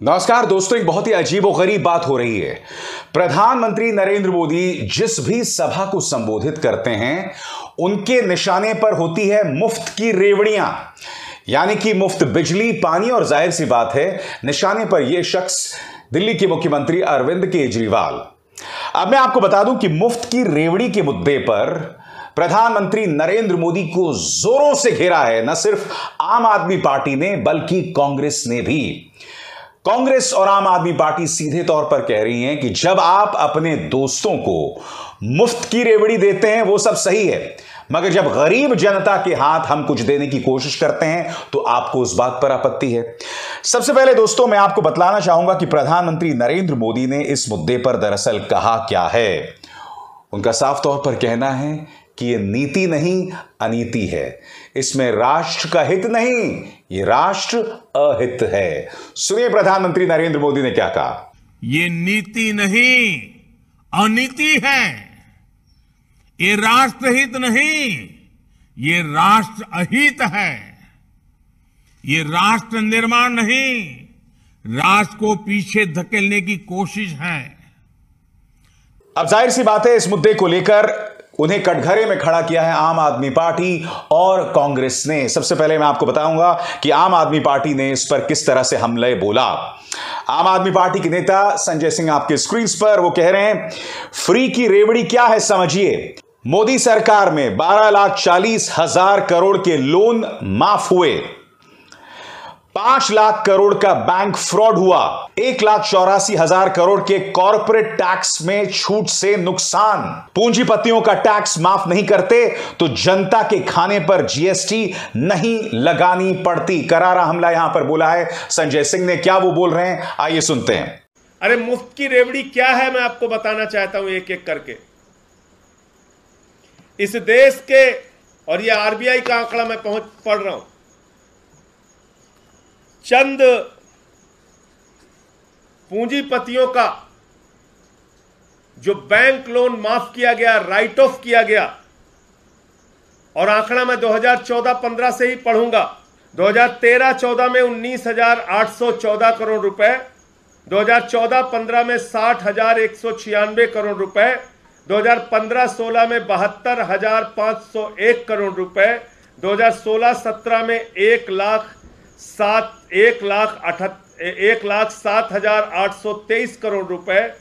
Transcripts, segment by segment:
नमस्कार दोस्तों, एक बहुत ही अजीबोगरीब बात हो रही है। प्रधानमंत्री नरेंद्र मोदी जिस भी सभा को संबोधित करते हैं उनके निशाने पर होती है मुफ्त की रेवड़ियां, यानी कि मुफ्त बिजली, पानी और जाहिर सी बात है निशाने पर यह शख्स दिल्ली के मुख्यमंत्री अरविंद केजरीवाल। अब मैं आपको बता दूं कि मुफ्त की रेवड़ी के मुद्दे पर प्रधानमंत्री नरेंद्र मोदी को जोरों से घेरा है न सिर्फ आम आदमी पार्टी ने बल्कि कांग्रेस ने भी। कांग्रेस और आम आदमी पार्टी सीधे तौर पर कह रही हैं कि जब आप अपने दोस्तों को मुफ्त की रेवड़ी देते हैं वो सब सही है, मगर जब गरीब जनता के हाथ हम कुछ देने की कोशिश करते हैं तो आपको उस बात पर आपत्ति है। सबसे पहले दोस्तों मैं आपको बतलाना चाहूंगा कि प्रधानमंत्री नरेंद्र मोदी ने इस मुद्दे पर दरअसल कहा क्या है। उनका साफ तौर पर कहना है कि यह नीति नहीं अनीति है, इसमें राष्ट्र का हित नहीं, यह राष्ट्र अहित है। सुनिए प्रधानमंत्री नरेंद्र मोदी ने क्या कहा। ये नीति नहीं अनीति है, ये राष्ट्रहित नहीं, ये राष्ट्र अहित है। ये राष्ट्र निर्माण नहीं, राष्ट्र को पीछे धकेलने की कोशिश है। अब जाहिर सी बात है इस मुद्दे को लेकर उन्हें कटघरे में खड़ा किया है आम आदमी पार्टी और कांग्रेस ने। सबसे पहले मैं आपको बताऊंगा कि आम आदमी पार्टी ने इस पर किस तरह से हमले बोला। आम आदमी पार्टी के नेता संजय सिंह आपके स्क्रीन पर वो कह रहे हैं, फ्री की रेवड़ी क्या है समझिए। मोदी सरकार में 12,40,000 करोड़ के लोन माफ हुए, 5 लाख करोड़ का बैंक फ्रॉड हुआ, 1,84,000 करोड़ के कॉर्पोरेट टैक्स में छूट से नुकसान, पूंजीपतियों का टैक्स माफ नहीं करते तो जनता के खाने पर जीएसटी नहीं लगानी पड़ती। करारा हमला यहां पर बोला है संजय सिंह ने। क्या वो बोल रहे हैं, आइए सुनते हैं। अरे मुफ्त की रेवड़ी क्या है मैं आपको बताना चाहता हूं एक एक करके। इस देश के, और यह आरबीआई का आंकड़ा मैं पढ़ रहा हूं, चंद पूंजीपतियों का जो बैंक लोन माफ किया गया, राइट ऑफ किया गया, और आंकड़ा मैं 2014-15 से ही पढ़ूंगा। 2013-14 में 19,814 करोड़ रुपए, 2014-15 में 60,196 करोड़ रुपए, 2015-16 में 72,501 करोड़ रुपए, 2016-17 में 1,07,823 करोड़ रुपए,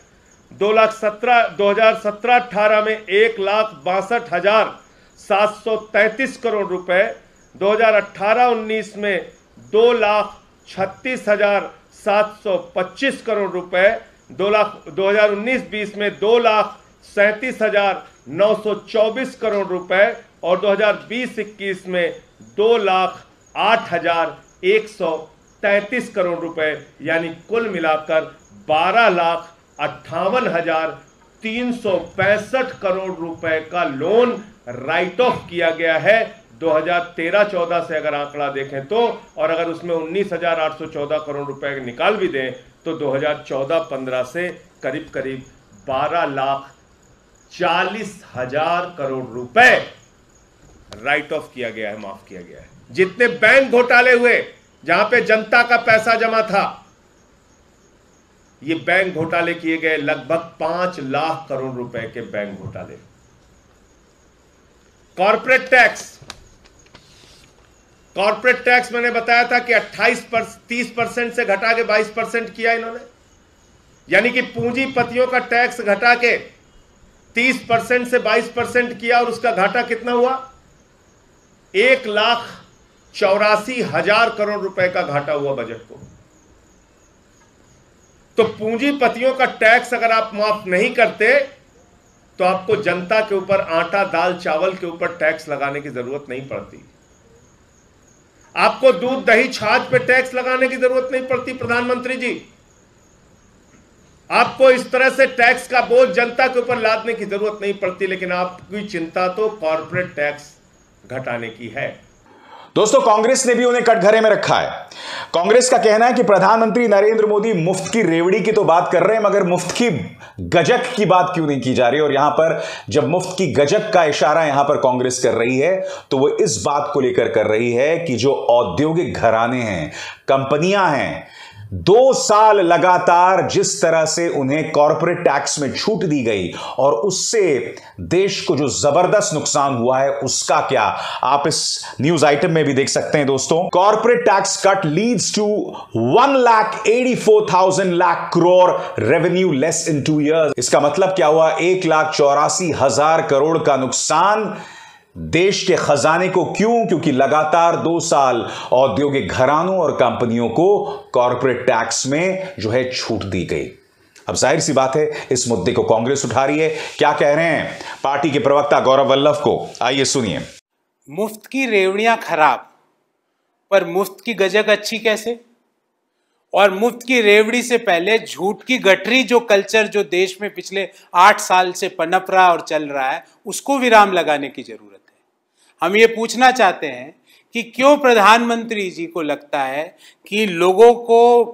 2017-18 में 1,62,733 करोड़ रुपए, 2018-19 में 2,36,725 करोड़ रुपए, 2019-20 में 2,37,924 करोड़ रुपए और 2020-21 में 2,08,133 करोड़ रुपए, यानी कुल मिलाकर 12,58,365 करोड़ रुपए का लोन राइट ऑफ किया गया है 2013-14 से अगर आंकड़ा देखें तो। और अगर उसमें 19,814 करोड़ रुपए निकाल भी दें तो 2014-15 से करीब करीब 12,40,000 करोड़ रुपए राइट ऑफ किया गया है, माफ किया गया है। जितने बैंक घोटाले हुए जहां पे जनता का पैसा जमा था, ये बैंक घोटाले किए गए लगभग 5 लाख करोड़ रुपए के बैंक घोटाले। कॉर्पोरेट टैक्स मैंने बताया था कि 30% से घटा के 22% किया इन्होंने, यानी कि पूंजीपतियों का टैक्स घटा के 30% से 22% किया। और उसका घाटा कितना हुआ? 1,84,000 करोड़ रुपए का घाटा हुआ बजट को। तो पूंजीपतियों का टैक्स अगर आप माफ नहीं करते तो आपको जनता के ऊपर आटा, दाल, चावल के ऊपर टैक्स लगाने की जरूरत नहीं पड़ती। आपको दूध, दही, छाछ पे टैक्स लगाने की जरूरत नहीं पड़ती। प्रधानमंत्री जी, आपको इस तरह से टैक्स का बोझ जनता के ऊपर लादने की जरूरत नहीं पड़ती, लेकिन आपकी चिंता तो कॉर्पोरेट टैक्स घटाने की है। दोस्तों कांग्रेस ने भी उन्हें कटघरे में रखा है। कांग्रेस का कहना है कि प्रधानमंत्री नरेंद्र मोदी मुफ्त की रेवड़ी की तो बात कर रहे हैं, मगर मुफ्त की गजक की बात क्यों नहीं की जा रही। और यहां पर जब मुफ्त की गजक का इशारा यहां पर कांग्रेस कर रही है तो वो इस बात को लेकर कर रही है कि जो औद्योगिक घराने हैं, कंपनियां हैं, 2 साल लगातार जिस तरह से उन्हें कॉर्पोरेट टैक्स में छूट दी गई और उससे देश को जो जबरदस्त नुकसान हुआ है उसका क्या, आप इस न्यूज आइटम में भी देख सकते हैं दोस्तों। Corporate tax cut leads to 1,84,000 lakh crore revenue less in 2 years। इसका मतलब क्या हुआ, 1,84,000 करोड़ का नुकसान देश के खजाने को। क्यों? क्योंकि लगातार 2 साल औद्योगिक घरानों और कंपनियों को कॉर्पोरेट टैक्स में जो है छूट दी गई। अब जाहिर सी बात है इस मुद्दे को कांग्रेस उठा रही है। क्या कह रहे हैं पार्टी के प्रवक्ता गौरव वल्लभ को, आइए सुनिए। मुफ्त की रेवड़ियां खराब, पर मुफ्त की गजक अच्छी कैसे? और मुफ्त की रेवड़ी से पहले झूठ की गठरी जो कल्चर जो देश में पिछले 8 साल से पनप रहा और चल रहा है, उसको विराम लगाने की जरूरत है। हम ये पूछना चाहते हैं कि क्यों प्रधानमंत्री जी को लगता है कि लोगों को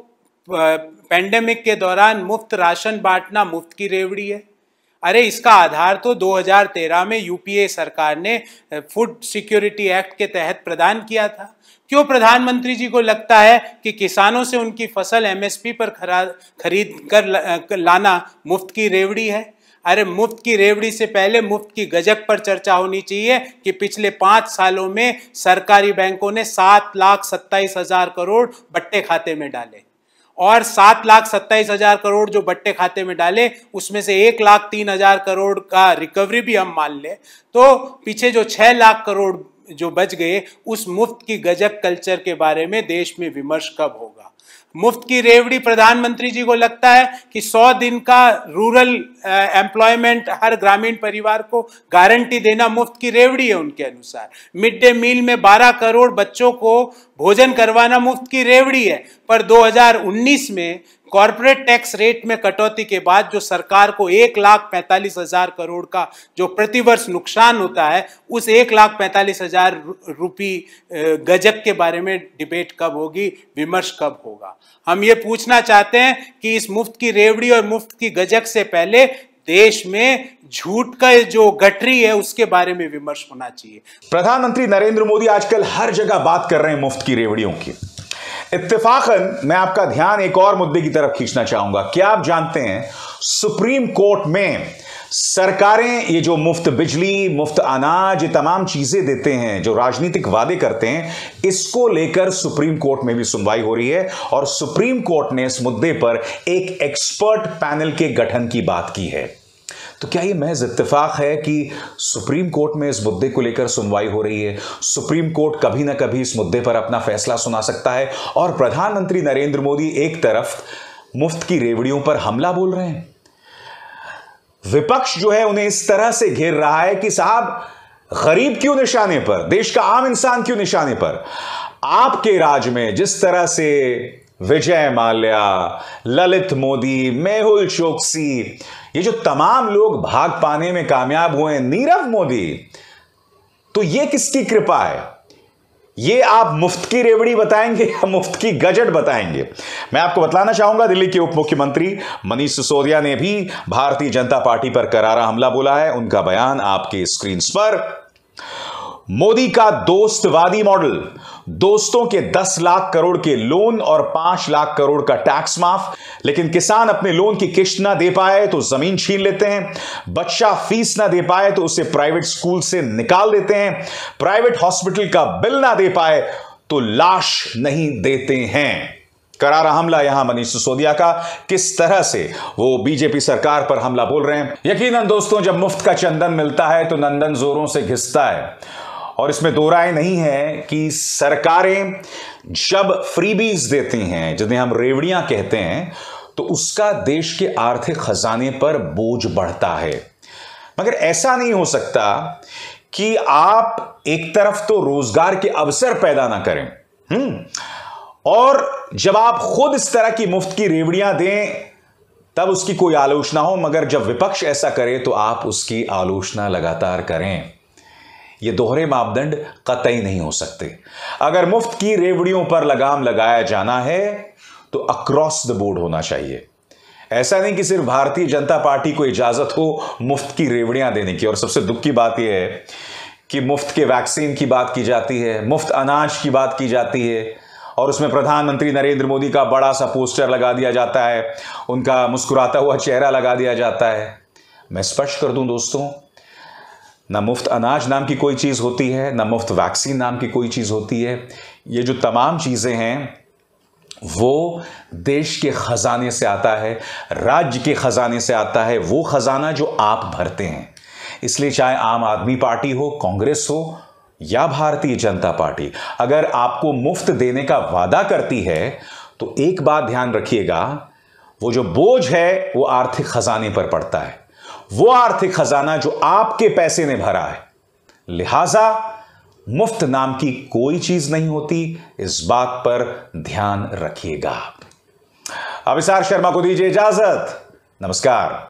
पेंडेमिक के दौरान मुफ्त राशन बांटना मुफ्त की रेवड़ी है? अरे इसका आधार तो 2013 में यूपीए सरकार ने फूड सिक्योरिटी एक्ट के तहत प्रदान किया था। क्यों प्रधानमंत्री जी को लगता है कि किसानों से उनकी फसल एमएसपी पर खरीद कर लाना मुफ्त की रेवड़ी है? अरे मुफ्त की रेवड़ी से पहले मुफ्त की गजक पर चर्चा होनी चाहिए कि पिछले 5 सालों में सरकारी बैंकों ने 7,27,000 करोड़ बट्टे खाते में डाले, और 7,27,000 करोड़ जो बट्टे खाते में डाले उसमें से 1,03,000 करोड़ का रिकवरी भी हम मान ले तो पीछे जो 6 लाख करोड़ जो बच गए, उस मुफ्त की गजक कल्चर के बारे में देश में विमर्श कब होगा? मुफ्त की रेवड़ी प्रधानमंत्री जी को लगता है कि 100 दिन का रूरल एम्प्लॉयमेंट हर ग्रामीण परिवार को गारंटी देना मुफ्त की रेवड़ी है उनके अनुसार। मिड डे मील में 12 करोड़ बच्चों को भोजन करवाना मुफ्त की रेवड़ी है। पर 2019 में कॉर्पोरेट टैक्स रेट में कटौती के बाद जो सरकार को 1,45,000 करोड़ का जो प्रतिवर्ष नुकसान होता है, उस 1,45,000 रुपये गजक के बारे में डिबेट कब होगी, विमर्श कब होगा? हम ये पूछना चाहते हैं कि इस मुफ्त की रेवड़ी और मुफ्त की गजक से पहले देश में झूठ का जो गठरी है उसके बारे में विमर्श होना चाहिए। प्रधानमंत्री नरेंद्र मोदी आजकल हर जगह बात कर रहे हैं मुफ्त की रेवड़ियों की। इत्तेफाकन मैं आपका ध्यान एक और मुद्दे की तरफ खींचना चाहूंगा। क्या आप जानते हैं सुप्रीम कोर्ट में सरकारें ये जो मुफ्त बिजली, मुफ्त अनाज, ये तमाम चीजें देते हैं, जो राजनीतिक वादे करते हैं, इसको लेकर सुप्रीम कोर्ट में भी सुनवाई हो रही है और सुप्रीम कोर्ट ने इस मुद्दे पर एक एक्सपर्ट पैनल के गठन की बात की है। तो क्या यह महज इत्तेफाक है कि सुप्रीम कोर्ट में इस मुद्दे को लेकर सुनवाई हो रही है? सुप्रीम कोर्ट कभी ना कभी इस मुद्दे पर अपना फैसला सुना सकता है और प्रधानमंत्री नरेंद्र मोदी एक तरफ मुफ्त की रेवड़ियों पर हमला बोल रहे हैं, विपक्ष जो है उन्हें इस तरह से घेर रहा है कि साहब गरीब क्यों निशाने पर, देश का आम इंसान क्यों निशाने पर? आपके राज में जिस तरह से विजय माल्या, ललित मोदी, मेहुल चोकसी, ये जो तमाम लोग भाग पाने में कामयाब हुए, नीरव मोदी, तो ये किसकी कृपा है? ये आप मुफ्त की रेवड़ी बताएंगे या मुफ्त की गजट बताएंगे? मैं आपको बतलाना चाहूंगा, दिल्ली के उप मुख्यमंत्री मनीष सिसोदिया ने भी भारतीय जनता पार्टी पर करारा हमला बोला है। उनका बयान आपके स्क्रीन पर। मोदी का दोस्तवादी मॉडल, दोस्तों के 10 लाख करोड़ के लोन और 5 लाख करोड़ का टैक्स माफ, लेकिन किसान अपने लोन की किश्त ना दे पाए तो जमीन छीन लेते हैं, बच्चा फीस ना दे पाए तो उसे प्राइवेट स्कूल से निकाल देते हैं, प्राइवेट हॉस्पिटल का बिल ना दे पाए तो लाश नहीं देते हैं। करारा हमला यहां मनीष सिसोदिया का, किस तरह से वो बीजेपी सरकार पर हमला बोल रहे हैं। यकीनन दोस्तों, जब मुफ्त का चंदन मिलता है तो नंदन जोरों से घिसता है और इसमें दो राय नहीं है कि सरकारें जब फ्रीबीज देती हैं, जिन्हें हम रेवड़ियां कहते हैं, तो उसका देश के आर्थिक खजाने पर बोझ बढ़ता है। मगर ऐसा नहीं हो सकता कि आप एक तरफ तो रोजगार के अवसर पैदा ना करें और जब आप खुद इस तरह की मुफ्त की रेवड़ियां दें तब उसकी कोई आलोचना हो, मगर जब विपक्ष ऐसा करे तो आप उसकी आलोचना लगातार करें। ये दोहरे मापदंड कतई नहीं हो सकते। अगर मुफ्त की रेवड़ियों पर लगाम लगाया जाना है तो अक्रॉस द बोर्ड होना चाहिए। ऐसा नहीं कि सिर्फ भारतीय जनता पार्टी को इजाजत हो मुफ्त की रेवड़ियां देने की। और सबसे दुख की बात यह है कि मुफ्त के वैक्सीन की बात की जाती है, मुफ्त अनाज की बात की जाती है और उसमें प्रधानमंत्री नरेंद्र मोदी का बड़ा सा पोस्टर लगा दिया जाता है, उनका मुस्कुराता हुआ चेहरा लगा दिया जाता है। मैं स्पष्ट कर दूं दोस्तों, ना मुफ्त अनाज नाम की कोई चीज़ होती है, ना मुफ्त वैक्सीन नाम की कोई चीज़ होती है। ये जो तमाम चीज़ें हैं वो देश के खजाने से आता है, राज्य के खजाने से आता है, वो खजाना जो आप भरते हैं। इसलिए चाहे आम आदमी पार्टी हो, कांग्रेस हो या भारतीय जनता पार्टी, अगर आपको मुफ्त देने का वादा करती है तो एक बात ध्यान रखिएगा, वो जो बोझ है वो आर्थिक खजाने पर पड़ता है, वो आर्थिक खजाना जो आपके पैसे ने भरा है। लिहाजा मुफ्त नाम की कोई चीज नहीं होती, इस बात पर ध्यान रखिएगा। अभिसार शर्मा को दीजिए इजाजत। नमस्कार।